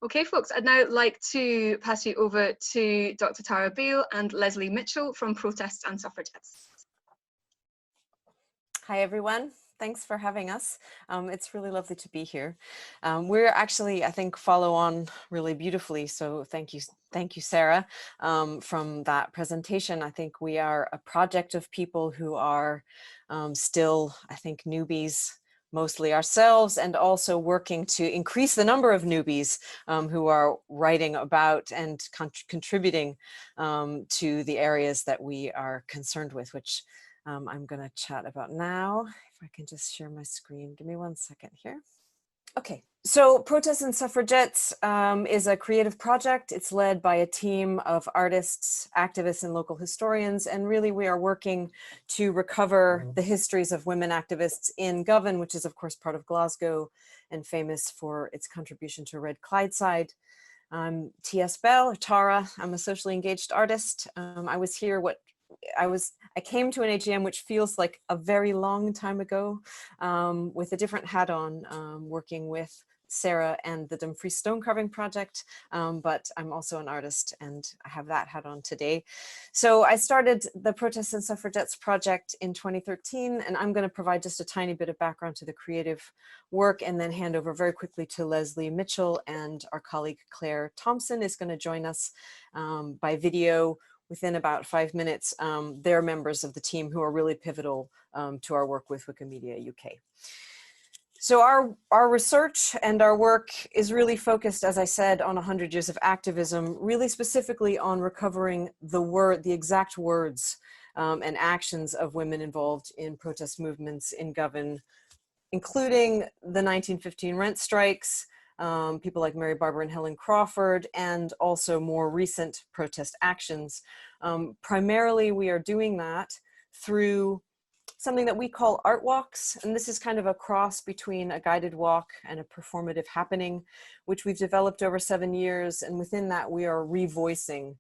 Okay, folks, I'd now like to pass you over to Dr. Tara Beale and Leslie Mitchell from Protests and Suffragettes. Hi, everyone. Thanks for having us. It's really lovely to be here. We're actually, I think, follow on really beautifully. So thank you, Sarah, from that presentation. I think we are a project of people who are still, I think, newbies, mostly ourselves, and also working to increase the number of newbies who are writing about and contributing to the areas that we are concerned with, which I'm going to chat about now. If I can just share my screen. Give me 1 second here. Okay, so Protests and Suffragettes is a creative project. It's led by a team of artists, activists, and local historians. And really, we are working to recover the histories of women activists in Govan, which is, of course, part of Glasgow and famous for its contribution to Red Clydeside. I'm T.S. Bell, or Tara. I'm a socially engaged artist. I was here I came to an AGM which feels like a very long time ago with a different hat on, working with Sarah and the Dumfries Stone Carving Project, but I'm also an artist and I have that hat on today. So I started the Protests and Suffragettes project in 2013, and I'm going to provide just a tiny bit of background to the creative work and then hand over very quickly to Leslie Mitchell, and our colleague Claire Thompson is going to join us by video within about 5 minutes. They're members of the team who are really pivotal to our work with Wikimedia UK. So our research and our work is really focused, as I said, on 100 years of activism, really specifically on recovering the exact words and actions of women involved in protest movements in Govan, including the 1915 rent strikes, people like Mary Barber and Helen Crawford, and also more recent protest actions. Primarily, we are doing that through something that we call art walks, and this is kind of a cross between a guided walk and a performative happening, which we've developed over 7 years, and within that we are revoicing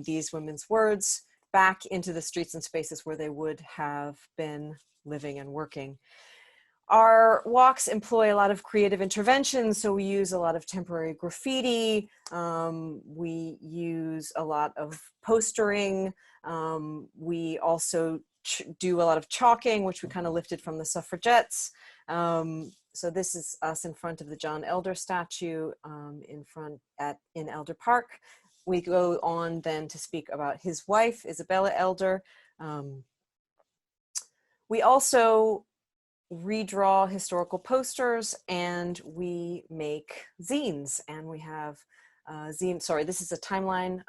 these women's words back into the streets and spaces where they would have been living and working. Our walks employ a lot of creative interventions, so we use a lot of temporary graffiti, we use a lot of postering, we also do a lot of chalking, which we kind of lifted from the Suffragettes. So this is us in front of the John Elder statue in Elder Park. We go on then to speak about his wife, Isabella Elder. We also redraw historical posters, and we make zines, and we have this is a timeline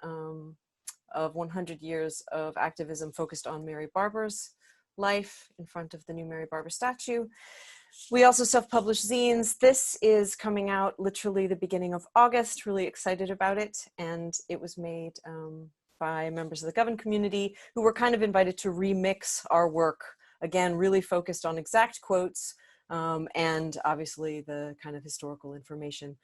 of 100 years of activism focused on Mary Barber's life in front of the new Mary Barber statue. We also self-publish zines. This is coming out literally the beginning of August, really excited about it, and it was made by members of the Govan community who were kind of invited to remix our work, again, really focused on exact quotes and obviously the kind of historical information.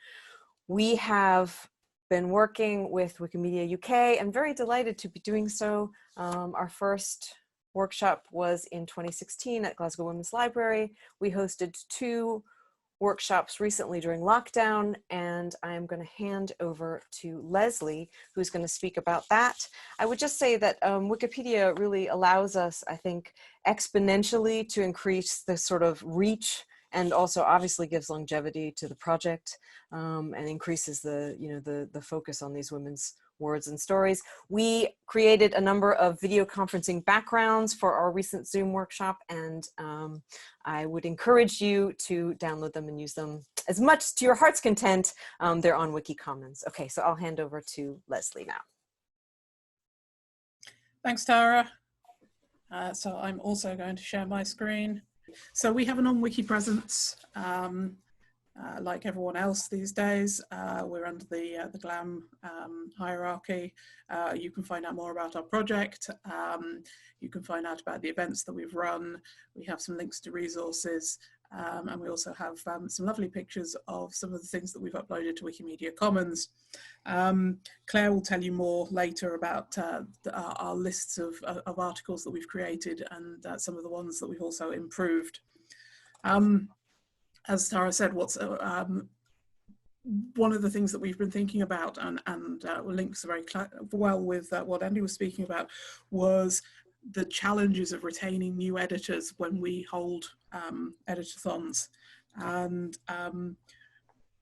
We have been working with Wikimedia UK and very delighted to be doing so. Our first workshop was in 2016 at Glasgow Women's Library. We hosted 2 workshops recently during lockdown, and I'm going to hand over to Leslie, who's going to speak about that. I would just say that Wikipedia really allows us, I think, exponentially to increase the sort of reach, and also obviously gives longevity to the project and increases the focus on these women's words and stories. We created a number of video conferencing backgrounds for our recent Zoom workshop, and I would encourage you to download them and use them as much to your heart's content. They're on Wiki Commons. Okay, so I'll hand over to Leslie now. Thanks, Tara. So I'm also going to share my screen. So we have an on-wiki presence. Like everyone else these days, we're under the GLAM hierarchy. You can find out more about our project. You can find out about the events that we've run. We have some links to resources, and we also have some lovely pictures of some of the things that we've uploaded to Wikimedia Commons. Claire will tell you more later about our lists of articles that we've created and some of the ones that we've also improved. As Tara said, one of the things that we've been thinking about, and links very well with what Andy was speaking about, was the challenges of retaining new editors when we hold editathons. And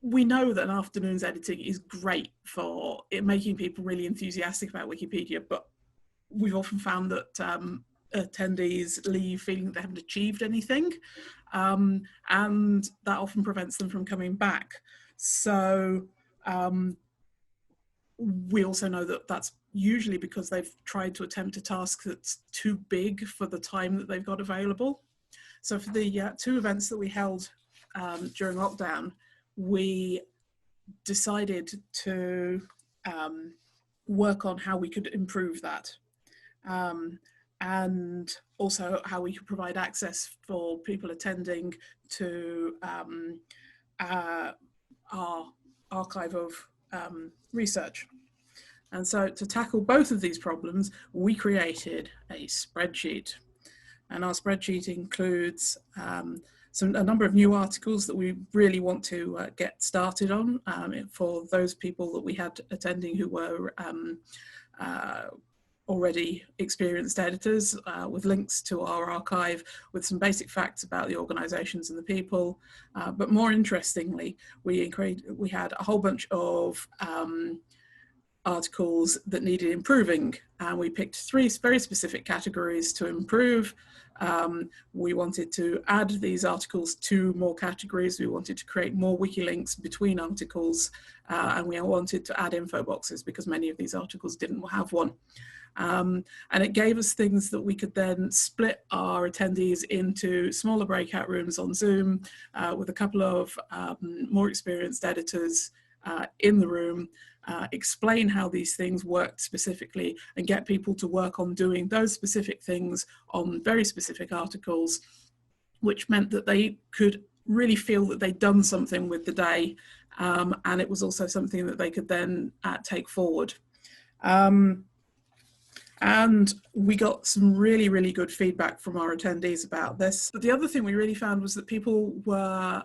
we know that an afternoon's editing is great for making people really enthusiastic about Wikipedia, but we've often found that attendees leave feeling that they haven't achieved anything, and that often prevents them from coming back. So we also know that that's usually because they've tried to attempt a task that's too big for the time that they've got available. So for the 2 events that we held during lockdown, we decided to work on how we could improve that. And also how we could provide access for people attending to our archive of research. And so to tackle both of these problems, we created a spreadsheet. And our spreadsheet includes a number of new articles that we really want to get started on for those people that we had attending who were already experienced editors, with links to our archive, with some basic facts about the organisations and the people. But more interestingly, we had a whole bunch of articles that needed improving, and we picked 3 very specific categories to improve. We wanted to add these articles to more categories. We wanted to create more wiki links between articles, and we wanted to add info boxes because many of these articles didn't have one. And it gave us things that we could then split our attendees into smaller breakout rooms on Zoom with a couple of more experienced editors in the room, explain how these things worked specifically, and get people to work on doing those specific things on very specific articles, which meant that they could really feel that they'd done something with the day, and it was also something that they could then take forward. And we got some really, really good feedback from our attendees about this. But the other thing we really found was that people were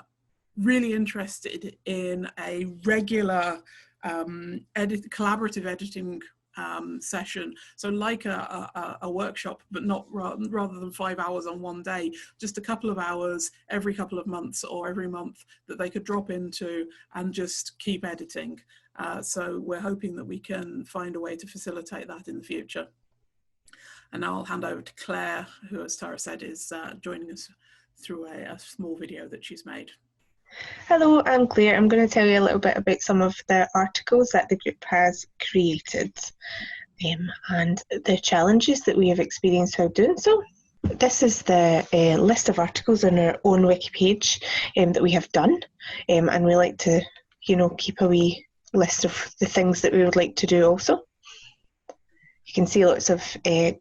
really interested in a regular collaborative editing session. So like a workshop, but not rather than 5 hours on one day, just a couple of hours every couple of months or every month that they could drop into and just keep editing. So we're hoping that we can find a way to facilitate that in the future. And now I'll hand over to Claire, who, as Tara said, is joining us through a small video that she's made. Hello, I'm Claire. I'm going to tell you a little bit about some of the articles that the group has created and the challenges that we have experienced while doing so. This is the list of articles on our own wiki page that we have done, and we like to, keep a wee list of the things that we would like to do also. You can see lots of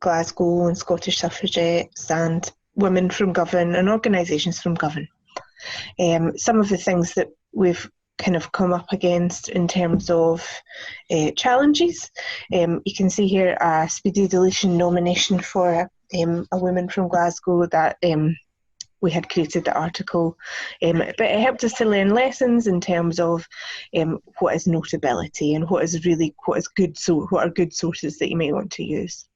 Glasgow and Scottish suffragettes and women from Govan and organisations from Govan. Some of the things that we've kind of come up against in terms of challenges. You can see here a speedy deletion nomination for a woman from Glasgow that we had created the article, but it helped us to learn lessons in terms of what is notability and what are good sources that you may want to use.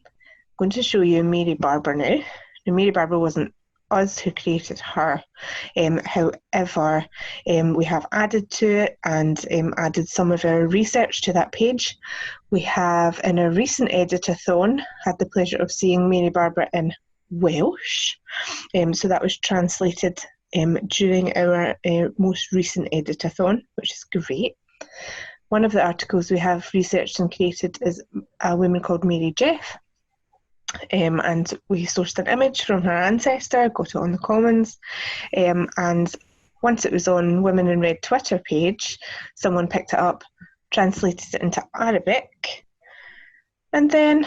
I'm going to show you Mary Barber now. Now, Mary Barber wasn't us who created her, however we have added to it and added some of our research to that page. We have in a recent editathon had the pleasure of seeing Mary Barber in Welsh, so that was translated during our most recent editathon, which is great. One of the articles we have researched and created is a woman called Mary Jeff, and we sourced an image from her ancestor, got it on the Commons, and once it was on Women in Red Twitter page, someone picked it up, translated it into Arabic, and then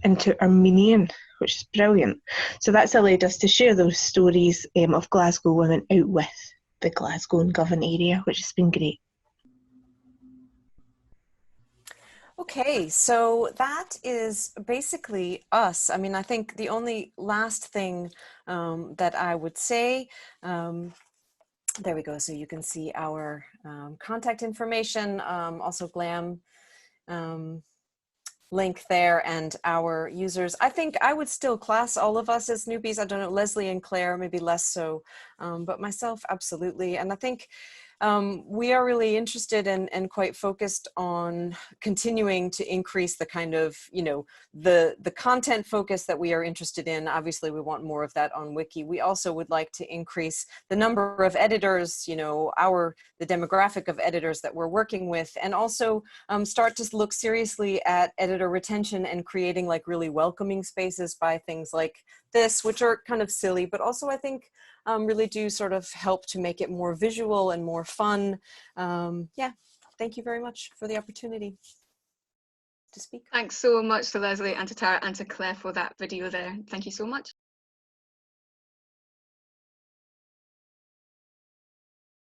into Armenian, which is brilliant. So that's allowed us to share those stories of Glasgow women out with the Glasgow and Govan area, which has been great. Okay, so that is basically us. I mean, I think the only last thing that I would say there we go. So you can see our contact information, also GLAM link there, and our users. I think I would still class all of us as newbies. I don't know, Leslie and Claire, maybe less so, but myself, absolutely. And I think we are really interested and quite focused on continuing to increase the kind of, you know, the content focus that we are interested in. Obviously, we want more of that on Wiki. We also would like to increase the number of editors, you know, the demographic of editors that we're working with, and also start to look seriously at editor retention and creating like really welcoming spaces by things like this, which are kind of silly, but also I think really do sort of help to make it more visual and more fun. Yeah, thank you very much for the opportunity to speak. Thanks so much to Leslie and to Tara and to Claire for that video there. Thank you so much.